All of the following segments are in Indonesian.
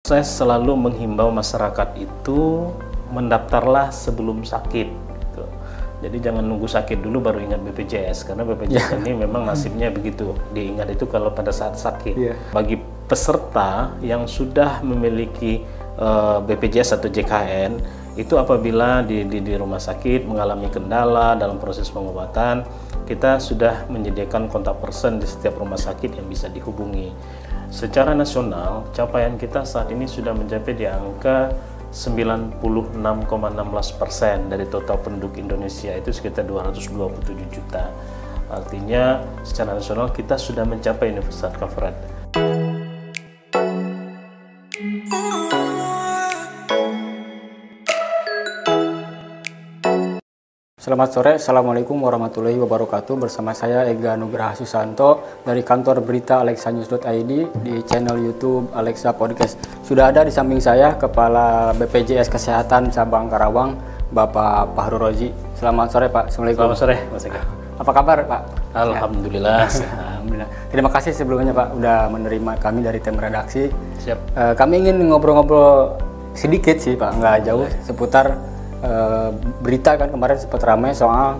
Saya selalu menghimbau masyarakat itu mendaftarlah sebelum sakit. Gitu. Jadi jangan nunggu sakit dulu baru ingat BPJS, karena BPJS ini memang nasibnya begitu. Diingat itu kalau pada saat sakit. Bagi peserta yang sudah memiliki BPJS atau JKN, itu apabila di rumah sakit mengalami kendala dalam proses pengobatan, kita sudah menyediakan kontak person di setiap rumah sakit yang bisa dihubungi. Secara nasional, capaian kita saat ini sudah mencapai di angka 96,16% dari total penduduk Indonesia, itu sekitar 227 juta. Artinya secara nasional kita sudah mencapai universal coverage. Selamat sore, Assalamualaikum warahmatullahi wabarakatuh. Bersama saya Ega Nugraha Susanto dari kantor berita alexanews.id di channel YouTube Alexa Podcast. Sudah ada di samping saya Kepala BPJS Kesehatan Cabang Karawang, Bapak Fahrul Rozi. Selamat sore Pak. Assalamualaikum. Selamat sore Mas Ega. Apa kabar Pak? Alhamdulillah. Alhamdulillah. Terima kasih sebelumnya Pak udah menerima kami dari tim redaksi. Siap. Kami ingin ngobrol-ngobrol sedikit sih Pak, nggak jauh, seputar berita kan kemarin sempat ramai soal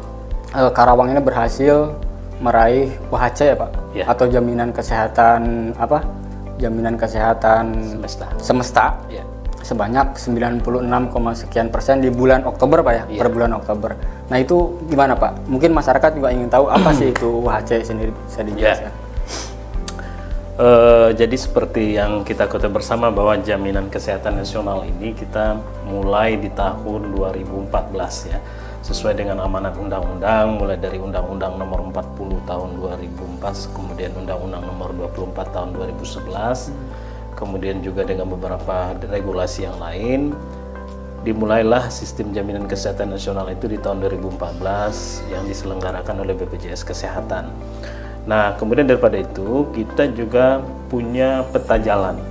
Karawang ini berhasil meraih WHC ya Pak, atau jaminan kesehatan jaminan kesehatan semesta sebanyak 96,sekian% di bulan Oktober Pak ya, per bulan Oktober. Nah itu gimana Pak? Mungkin masyarakat juga ingin tahu apa sih itu WHC sendiri, bisa dijelaskan? Jadi seperti yang kita ketahui bersama bahwa jaminan kesehatan nasional ini kita mulai di tahun 2014 ya, sesuai dengan amanat undang-undang, mulai dari Undang-Undang Nomor 40 Tahun 2004, kemudian Undang-Undang Nomor 24 Tahun 2011, kemudian juga dengan beberapa regulasi yang lain. Dimulailah sistem jaminan kesehatan nasional itu di tahun 2014 yang diselenggarakan oleh BPJS Kesehatan. Nah, kemudian daripada itu kita juga punya peta jalan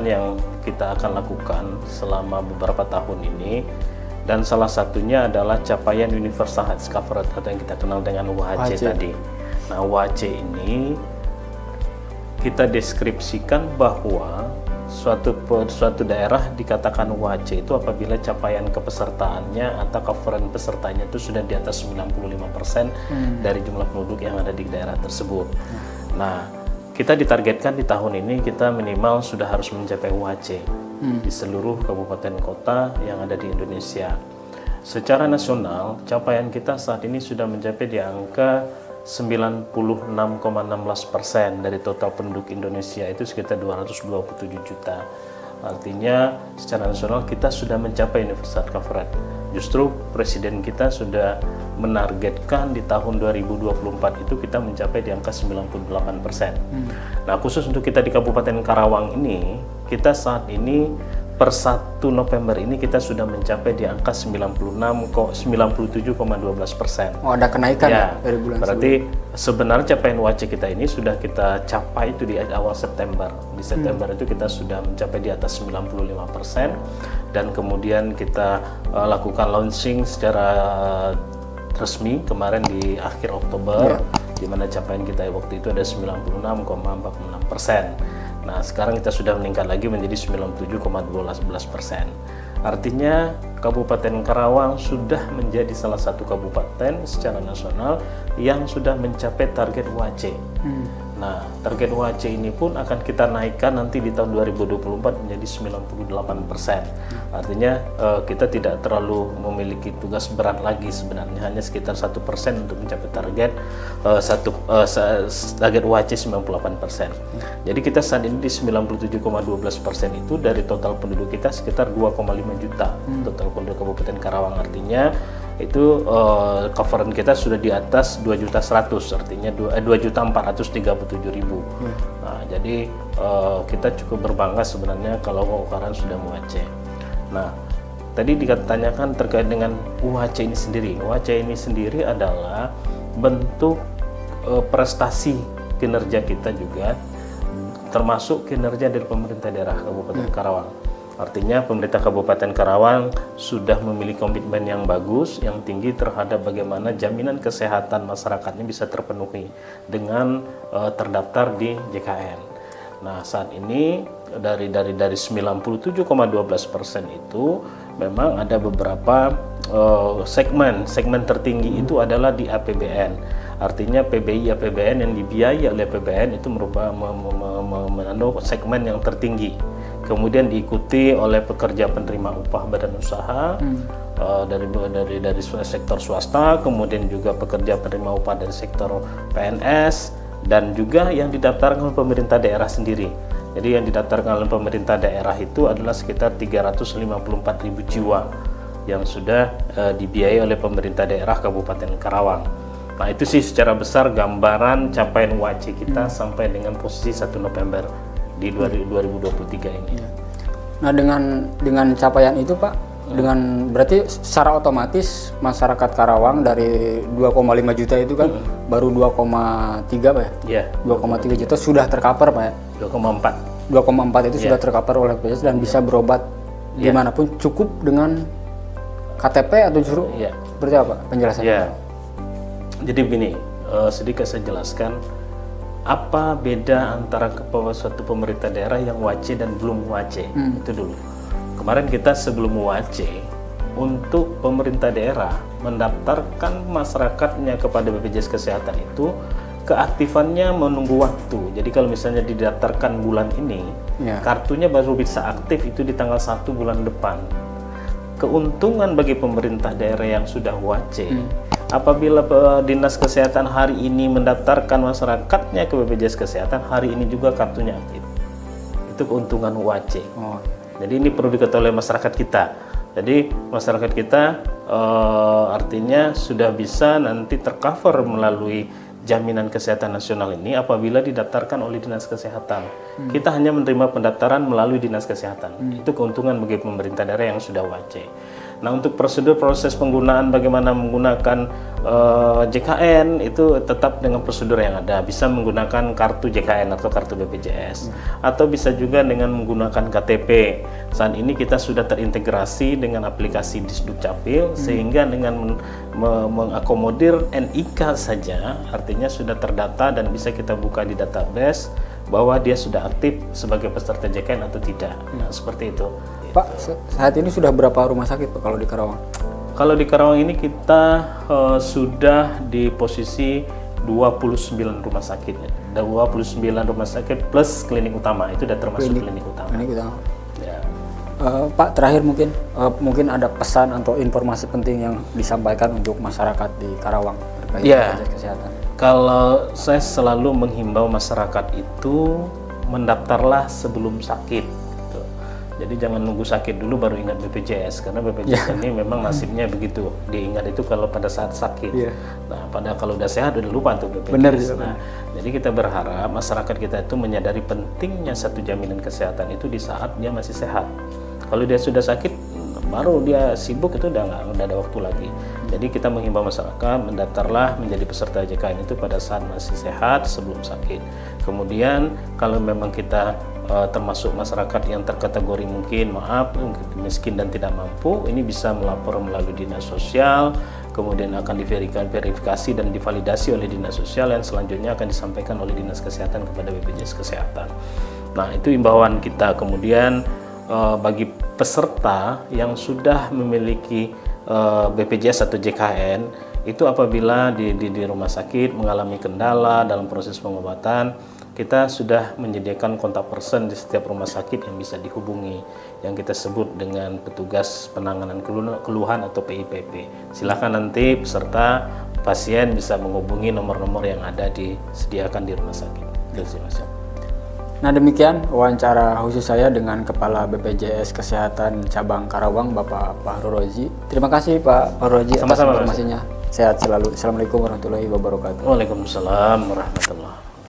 yang kita akan lakukan selama beberapa tahun ini, dan salah satunya adalah capaian universal health coverage atau yang kita kenal dengan WHC tadi. Nah, WHC ini kita deskripsikan bahwa suatu daerah dikatakan WHC itu apabila capaian kepesertaannya atau coverage pesertanya itu sudah di atas 95% dari jumlah penduduk yang ada di daerah tersebut. Nah, kita ditargetkan di tahun ini kita minimal sudah harus mencapai WHC di seluruh kabupaten kota yang ada di Indonesia. Secara nasional, capaian kita saat ini sudah mencapai di angka 96,16% dari total penduduk Indonesia, itu sekitar 227 juta. Artinya secara nasional kita sudah mencapai universal coverage. Justru Presiden kita sudah menargetkan di tahun 2024 itu kita mencapai di angka 98%. Nah, khusus untuk kita di Kabupaten Karawang ini, kita saat ini per 1 November ini kita sudah mencapai di angka 97,12%. Oh, ada kenaikan ya dari bulan berarti sebenarnya capaian WHC kita ini sudah kita capai itu di awal September. Di September itu kita sudah mencapai di atas 95%, dan kemudian kita lakukan launching secara resmi kemarin di akhir Oktober, di mana capaian kita waktu itu ada 96,46%. Nah, sekarang kita sudah meningkat lagi menjadi 97,12%. Artinya Kabupaten Karawang sudah menjadi salah satu kabupaten secara nasional yang sudah mencapai target WHC. Nah, target WHC ini pun akan kita naikkan nanti di tahun 2024 menjadi 98%. Artinya kita tidak terlalu memiliki tugas berat lagi sebenarnya, hanya sekitar 1% untuk mencapai target target WHC 98%. Jadi kita saat ini di 97,12% itu dari total penduduk kita sekitar 2,5 juta total penduduk Kabupaten Karawang. Artinya itu coverage kita sudah di atas 2.100.000, artinya 2.437.000. Nah, jadi kita cukup berbangga sebenarnya kalau Karawang sudah WHC. Nah, tadi ditanyakan terkait dengan WHC ini sendiri. WHC ini sendiri adalah bentuk prestasi kinerja kita juga, termasuk kinerja dari pemerintah daerah Kabupaten Karawang. Artinya pemerintah Kabupaten Karawang sudah memiliki komitmen yang bagus, yang tinggi terhadap bagaimana jaminan kesehatan masyarakatnya bisa terpenuhi dengan terdaftar di JKN. Nah, saat ini dari 97,12% itu memang ada beberapa segmen tertinggi itu adalah di APBN. Artinya PBI APBN yang dibiayai oleh APBN itu merupakan segmen yang tertinggi. Kemudian diikuti oleh pekerja penerima upah badan usaha dari sektor swasta, kemudian juga pekerja penerima upah dari sektor PNS, dan juga yang didaftarkan oleh pemerintah daerah sendiri. Jadi yang didaftarkan oleh pemerintah daerah itu adalah sekitar 354.000 jiwa yang sudah dibiayai oleh pemerintah daerah Kabupaten Karawang. Nah, itu sih secara besar gambaran capaian WAC kita sampai dengan posisi 1 November di 2023 ini. Nah, dengan capaian itu Pak, dengan berarti secara otomatis masyarakat Karawang dari 2,5 juta itu kan baru 2,3 Pak ya? Iya. 2,3 juta sudah tercover Pak ya? 2,4 itu sudah tercover oleh BPJS dan bisa berobat dimanapun, cukup dengan KTP atau justru seperti apa penjelasannya? Jadi begini, sedikit saya jelaskan apa beda antara suatu pemerintah daerah yang WAC dan belum WAC. Itu dulu. Kemarin kita sebelum WAC, untuk pemerintah daerah mendaftarkan masyarakatnya kepada BPJS Kesehatan itu keaktifannya menunggu waktu. Jadi kalau misalnya didaftarkan bulan ini, kartunya baru bisa aktif itu di tanggal 1 bulan depan. Keuntungan bagi pemerintah daerah yang sudah WAC, apabila Dinas Kesehatan hari ini mendaftarkan masyarakatnya ke BPJS Kesehatan, hari ini juga kartunya aktif. Itu keuntungan WAC. Jadi ini perlu diketahui oleh masyarakat kita. Jadi masyarakat kita artinya sudah bisa nanti tercover melalui jaminan kesehatan nasional ini apabila didaftarkan oleh Dinas Kesehatan. Kita hanya menerima pendaftaran melalui Dinas Kesehatan. Itu keuntungan bagi pemerintah daerah yang sudah WAC. Nah, untuk prosedur proses penggunaan bagaimana menggunakan JKN itu tetap dengan prosedur yang ada. Bisa menggunakan kartu JKN atau kartu BPJS, atau bisa juga dengan menggunakan KTP. Saat ini kita sudah terintegrasi dengan aplikasi Disdukcapil, sehingga dengan mengakomodir NIK saja, artinya sudah terdata dan bisa kita buka di database bahwa dia sudah aktif sebagai peserta JKN atau tidak. Nah, seperti itu. Pak, saat ini sudah berapa rumah sakit Pak kalau di Karawang? Kalau di Karawang ini kita sudah di posisi 29 rumah sakit. 29 rumah sakit plus klinik utama, itu sudah termasuk klinik utama. Klinik utama. Ya. Pak, terakhir mungkin ada pesan atau informasi penting yang disampaikan untuk masyarakat di Karawang terkait kesehatan. Kalau saya selalu menghimbau masyarakat itu mendaftarlah sebelum sakit. Jadi jangan nunggu sakit dulu baru ingat BPJS, karena BPJS ini memang nasibnya begitu, diingat itu kalau pada saat sakit. Nah, kalau udah sehat udah lupa tuh BPJS. Benar, jadi kita berharap masyarakat kita itu menyadari pentingnya satu jaminan kesehatan itu di saat dia masih sehat. Kalau dia sudah sakit, baru dia sibuk itu udah ada waktu lagi. Jadi kita menghimbau masyarakat mendaftarlah menjadi peserta JKN itu pada saat masih sehat sebelum sakit. Kemudian kalau memang kita termasuk masyarakat yang terkategori mungkin miskin dan tidak mampu, ini bisa melapor melalui Dinas Sosial, kemudian akan diverifikasi dan divalidasi oleh Dinas Sosial, yang selanjutnya akan disampaikan oleh Dinas Kesehatan kepada BPJS Kesehatan. Nah, itu imbauan kita. Kemudian bagi peserta yang sudah memiliki BPJS atau JKN, itu apabila di rumah sakit mengalami kendala dalam proses pengobatan, kita sudah menyediakan kontak person di setiap rumah sakit yang bisa dihubungi, yang kita sebut dengan petugas penanganan keluhan atau PIPP. Silakan nanti peserta pasien bisa menghubungi nomor-nomor yang ada disediakan di rumah sakit. Nah, demikian wawancara khusus saya dengan Kepala BPJS Kesehatan Cabang Karawang, Bapak Fahru Rozi. Terima kasih Pak Fahru Rozi atas informasinya. Sehat selalu. Assalamualaikum warahmatullahi wabarakatuh. Waalaikumsalam warahmatullahi wabarakatuh.